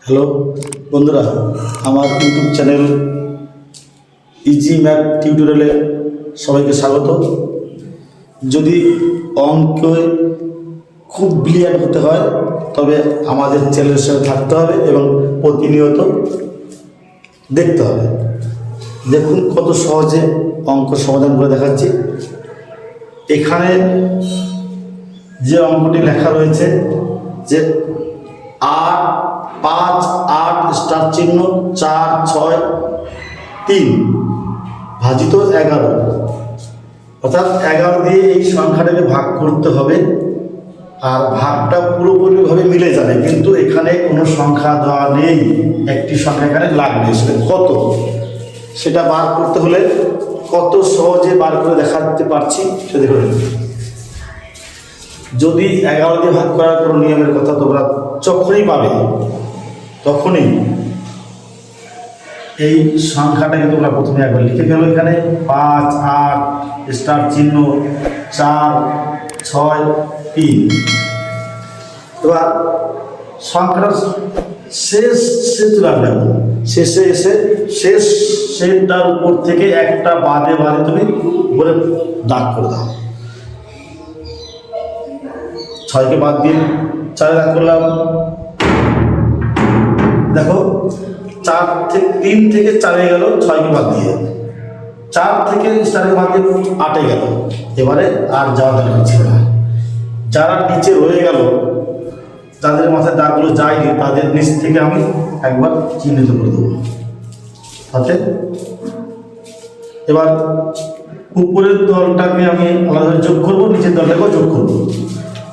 Hello বন্ধুরা, আমার YouTube channel easy math টিউটোরিয়ালে সবাইকে স্বাগত। যদি অঙ্কে খুব ব্রিলিয়ান্ট হতে হয় তবে আমাদের চ্যানেলের সাথে থাকতে হবে এবং প্রতিনিয়ত দেখতে হবে। দেখুন কত সহজে অঙ্ক সমাধান করে দেখাচ্ছি। এখানে যে অঙ্কটি লেখা রয়েছে যে 8 5 8 স্টার চিহ্ন 4 6 3 ভাজিত 11, অর্থাৎ 11 দিয়ে এই সংখ্যাটাকে ভাগ করতে হবে। আর ভাগটা পুরোপুরিভাবে মিলে যাবে, কিন্তু এখানে কোনো সংখ্যা দেওয়া নেই, একটি সংখ্যা এখানে লাগবে। সেটা কত, সেটা বার করতে হলে কত সহজে বার করে দেখাতে পারছি সেটা দেখুন। যদি 11 দিয়ে ভাগ করার কোনো নিয়মের কথা তোমরা যখনই পাবে তখনই এই সংখ্যাটাকে তোমরা প্রথমে একবার লিখে ফেলো। এখানে 5 8 স্টার চিহ্ন 4 6 3। এবার সংখ্যাটা শেষ রাখবে, শেষে এসে শেষটার উপর থেকে একটা বাদে তুমি উপরে দাগ করে দাও। 6কে বাদ দিয়ে 4 দাগ করলাম। দেখো 3 থেকে 4 গেল, 6কে বাদ দিয়ে 4 থেকে স্টারে বাদ দিয়ে 8 গেল। এবারে আর যাওয়া দরকার ছিল না। যারা নিচে রয়ে গেল, যাদের মাথায় দাগগুলো যায়নি, তাদের নিচ থেকে আমি একবার চিহ্নিত করে দেবো হাতে। এবার উপরের দলটাকে আমি আলাদা যোগ করবো, নিচের দলটাকেও যোগ করবো।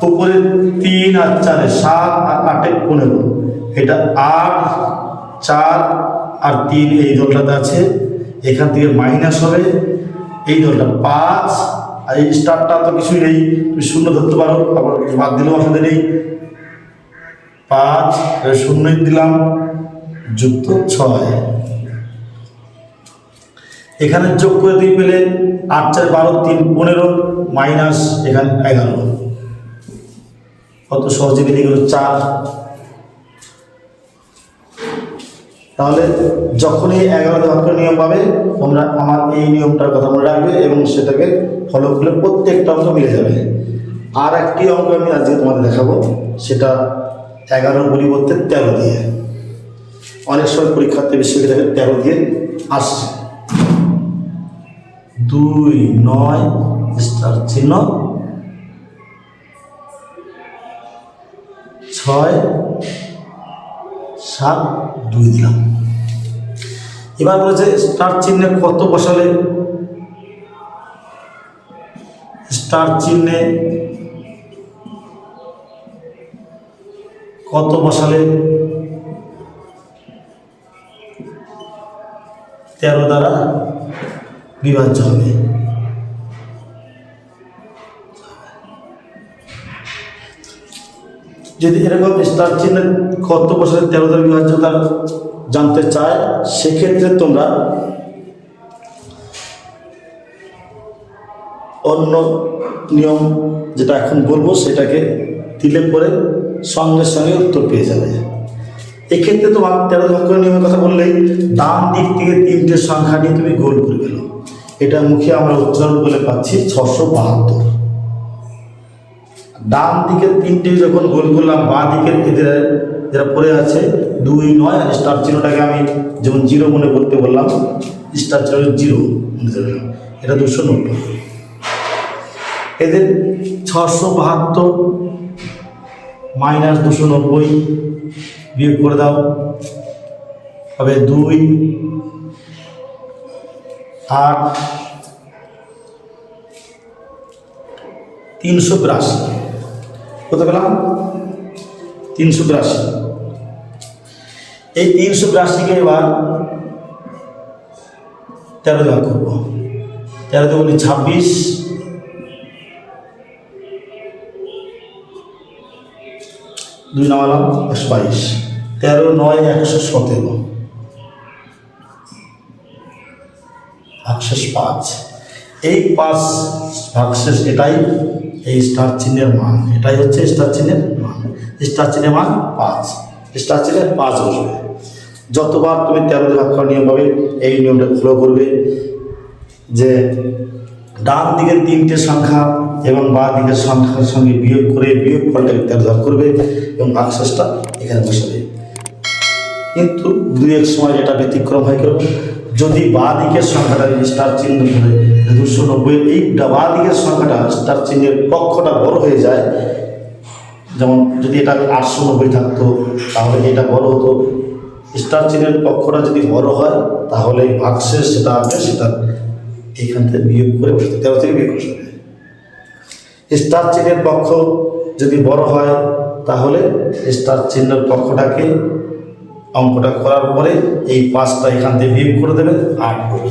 উপরে 3 আর 4 7 আর 8 15, এটা 8 4 আর 3 এই দলটাতে আছে। এখান থেকে মাইনাস হবে, এই দলটা 5 আর এই স্টারটা তো কিছুই নেই, তুমি শূন্য ধরতে পারো, আবার বাদ দিলেও অসুবিধা নেই। 5 শূন্য দিলাম, যুক্ত 6। এখানে যোগ করে দিয়ে পেলে 8 4 12 3 15 মাইনাস এখানে 11। কত সহজে বেরিয়ে গেল 4। তাহলে যখনই 11 ভাগ করে নিয়ম পাবে তোমরা আমার এই নিয়মটার কথা মনে রাখবে এবং সেটাকে ফলো করলে প্রত্যেকটা অঙ্ক মিলে যাবে। আর একটি অঙ্ক আমি আজকে তোমাদের দেখাবো, সেটা 11 পরিবর্তে 13 দিয়ে। অনেক সময় পরীক্ষার্থী বিশ্ববিদ্যালয়ে 13 দিয়ে আসছে। 2 9 স্টার চিহ্ন 6 7 2 দিলাম। এবার বলেছে স্টার চিহ্নে কত বসালে, স্টার চিহ্নে কত বসালে 13 দ্বারা বিভাজ্য হবে। যদি এরকম স্টার চিহ্নে কত বছরের 13 দ্বারা বিভাজ্যতা জানতে চায়, সেক্ষেত্রে তোমরা অন্য নিয়ম যেটা এখন বলবো সেটাকে দিলে পরে সঙ্গে সঙ্গে উত্তর পেয়ে যাবে। এক্ষেত্রে তোমার 13 ভাগ করে নিয়মের কথা বললেই ডান দিক থেকে 3টে সংখ্যা নিয়ে তুমি গোল করে গেল। এটা মুখে আমরা উচ্চারণ করে পাচ্ছি 672। ডান দিকের 3টে যখন গোল করলাম, বাঁ দিকের এদের যারা পড়ে আছে 2 9 আর স্টার চিহ্নটাকে আমি যেমন 0 মনে করতে বললাম, স্টার চিহ্ন 0 মনে করলাম, এটা 290। এদের 672 মাইনাস 290 বিয়োগ করে দাও, হবে 2 8 382। কত পেলাম? 382। এই 382কে এবার 13 ভাগ করবো। 13 তে বলি 26, 2 নামালাম 122, 13 9 117, 5 এই 5 ভাগশেষ, এটাই এই স্টার চিহ্নের মান, এটাই হচ্ছে স্টার চিহ্নের মান। স্টার চিহ্নের মান 5। স্টার চিহ্নে 5 বসবে। যতবার তুমি 13 দিয়ে ভাগ করার নিয়ম পাবে এই নিয়মটা ফলো করবে যে ডান দিকের 3টে সংখ্যা এবং বাঁ দিকের সংখ্যার সঙ্গে বিয়োগ করে বিয়োগ ফলটাকে 13 ভাগ করবে এবং ভাগশেষটা এখানে বসাবে। কিন্তু 2-1 সময় এটা ব্যতিক্রম হয় কেউ যদি বাঁ দিকের সংখ্যাটা স্টার চিহ্ন ধরে 290 এই বাঁ দিকের সংখ্যাটা স্টার চিহ্নের পক্ষটা বড় হয়ে যায়, যেমন যদি এটা 890 থাকতো তাহলে এটা বড় হতো। স্টার চিহ্নের পক্ষটা যদি বড় হয় তাহলে ভাগশেষ সেটা হবে সেটা এইখান থেকে বিয়োগ করে বসতে 13 থেকে বিয়োগ করতে হবে। স্টার চিহ্নের পক্ষ যদি বড় হয় তাহলে স্টার চিহ্নের পক্ষটাকে অঙ্কটা করার পরে এই 5টা এখান থেকে বিয়োগ করে দেবে 8 করবে।